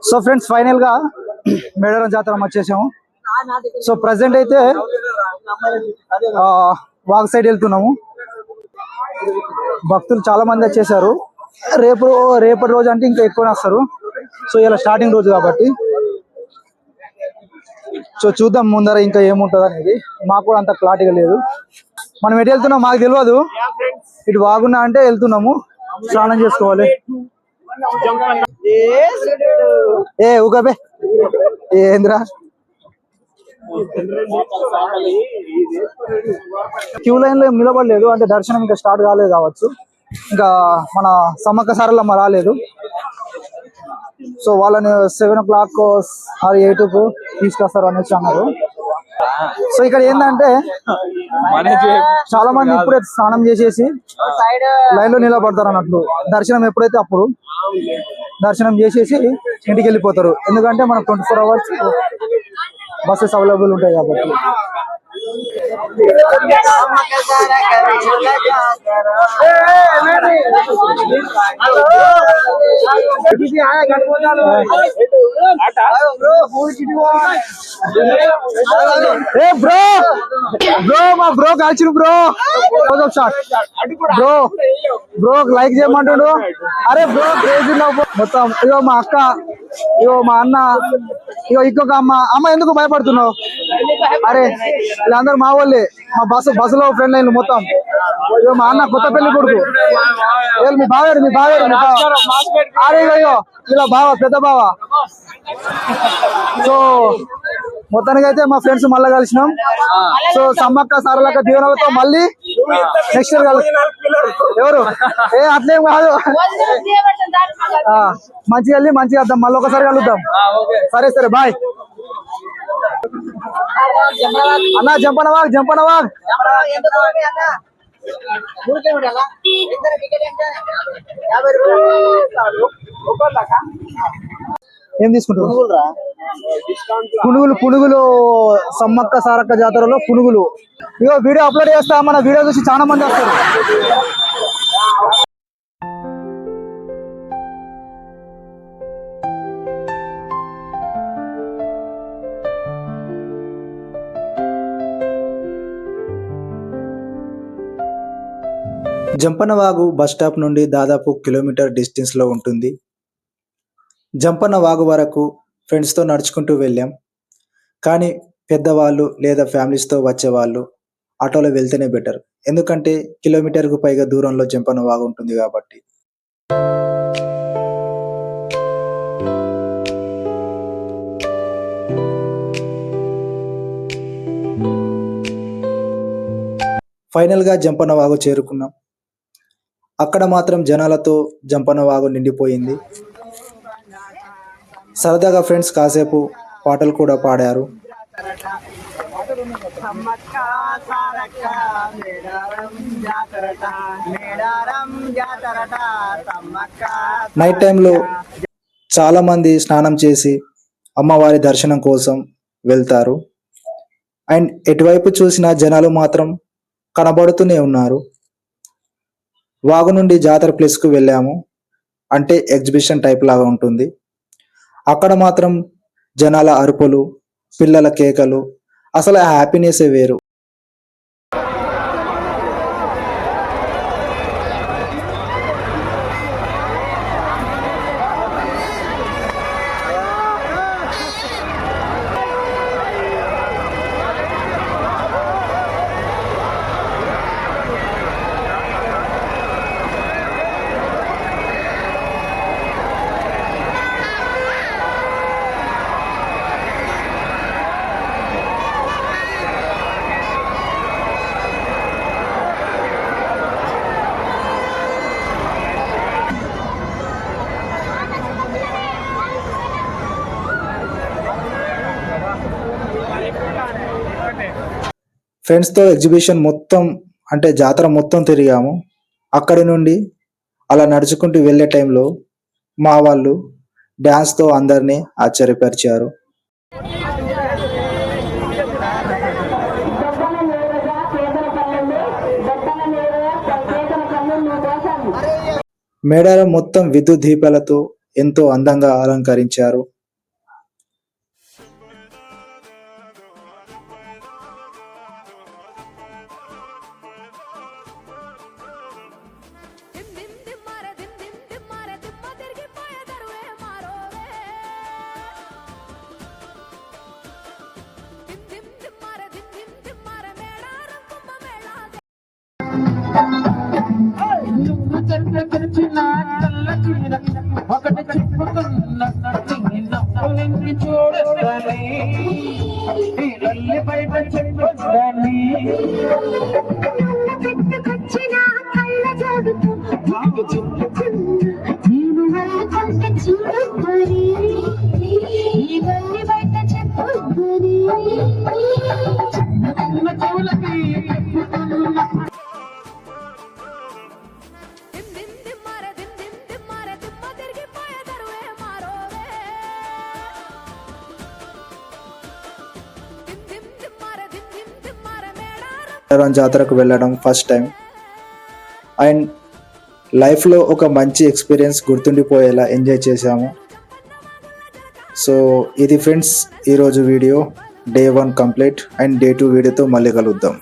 So friends final గా మేడారం జాతర వచ్చేసాము. సో ప్రజెంట్ అయితే వాగ్ సైడ్ వెళ్తున్నాము. భక్తులు చాలా మంది వచ్చేసారు. రేపటి రోజు అంటే ఇంకా ఎక్కువనే వస్తారు. సో ఇలా స్టార్టింగ్ రోజు కాబట్టి సో చూద్దాం ముందర ఇంకా ఏముంటుంది అనేది. మాకు కూడా అంత క్లారిటీగా లేదు. మనం ఎటు వెళ్తున్నాం మాకు తెలియదు. ఇటు వాగున్నా అంటే వెళ్తున్నాము. స్నానం చేసుకోవాలి. ఊకబే ఏంద్రా క్యూ లైన్ లో ఏం నిలబడలేదు. అంటే దర్శనం ఇంకా స్టార్ట్ కాలేదు కావచ్చు. ఇంకా మన సమ్మక్క సారలమ్మ రాలేదు. సో వాళ్ళని 7 o'clock or 8 తీసుకొస్తారు అనేసి అన్నారు. సో ఇక్కడ ఏంటంటే చాలా మంది ఇప్పుడే స్నానం చేసేసి లైన్ లో నిలబడతారు అన్నట్లు. దర్శనం ఎప్పుడైతే అప్పుడు దర్శనం చేసేసి ఇంటికి వెళ్ళిపోతారు. ఎందుకంటే మనకు 24 hours బస్సెస్ అవైలబుల్ ఉంటాయి కాబట్టి. మా బ్రో కాల్చిన బ్రో బ్రో లైక్ చేయమంటాడు. అరే బ్రో క్రేజీ మొత్తం. ఇగో మా అక్క, ఇగో మా అన్న, ఇగో ఇంకొక అమ్మ ఎందుకు భయపడుతున్నావు? అరే వీళ్ళందరూ మా వాళ్ళే. మా బస్సులో ఫ్రెండ్ లైన్లు మొత్తం. ఇగో మా అన్న కొత్త పెళ్లి కొడుకు. మీ బావేడు అరే ఇగో ఇలా బావ పెద్ద బావ. సో మొత్తానికి అయితే మా ఫ్రెండ్స్ మళ్ళీ కలిసినాం. సో సమ్మక్క సారలక్క దీవెనలతో మళ్ళీ నెక్స్ట్ ఇయర్ ఎవరు అట్లేం కాదు. మంచిగా వెళ్ళి మంచిగా వద్దాం. మళ్ళీ ఒకసారి కలుద్దాం. సరే బాయ్ అన్నా. జంపనవాగ్ ఏం తీసుకుంటారు? పునుగులు సమ్మక్క సారక్క జాతరలో పునుగులు. ఇగో వీడియో అప్లోడ్ చేస్తా. మన వీడియో చూసి చాలా మంది వస్తారు. జంపనవాగు బస్ స్టాప్ నుండి దాదాపు కిలోమీటర్ డిస్టెన్స్ లో ఉంటుంది. జంపనవాగు వరకు ఫ్రెండ్స్తో నడుచుకుంటూ వెళ్ళాం. కానీ పెద్దవాళ్ళు లేదా ఫ్యామిలీస్తో వచ్చేవాళ్ళు ఆటోలో వెళ్తేనే బెటర్. ఎందుకంటే కిలోమీటర్కు పైగా దూరంలో జంపనవాగు ఉంటుంది కాబట్టి. ఫైనల్గా జంపనవాగు చేరుకున్నాం. అక్కడ మాత్రం జనాలతో జంపనవాగు నిండిపోయింది. సరదాగా ఫ్రెండ్స్ కాసేపు పాటలు కూడా పాడారు. నైట్ టైంలో చాలా మంది స్నానం చేసి అమ్మవారి దర్శనం కోసం వెళ్తారు. అండ్ ఎటువైపు చూసిన జనాలు మాత్రం కనబడుతూనే ఉన్నారు. వాగు నుండి జాతర ప్లేస్కు వెళ్ళాము. అంటే ఎగ్జిబిషన్ టైప్ లాగా ఉంటుంది. అక్కడ మాత్రం జనాల అరుపులు, పిల్లల కేకలు, అసలు ఆ హ్యాపీనెస్ వేరు. ఫ్రెండ్స్తో ఎగ్జిబిషన్ మొత్తం అంటే జాతర మొత్తం తిరిగాము. అక్కడి నుండి అలా నడుచుకుంటూ వెళ్ళే టైంలో మా వాళ్ళు డ్యాన్స్తో అందరినీ ఆశ్చర్యపరిచారు. మేడారం మొత్తం విద్యుత్ దీపాలతో ఎంతో అందంగా అలంకరించారు. ఒకటి చెప్పుకున్నది చూడని బయట చెప్పొద్దని జాతరకు వెళ్ళడం ఫస్ట్ టైం అండ్ లైఫ్లో ఒక మంచి ఎక్స్పీరియన్స్ గుర్తుండిపోయేలా ఎంజాయ్ చేశాము. సో ఇది ఫ్రెండ్స్ ఈరోజు video day 1 complete and day 2 వీడియోతో మళ్ళీ కలుద్దాం.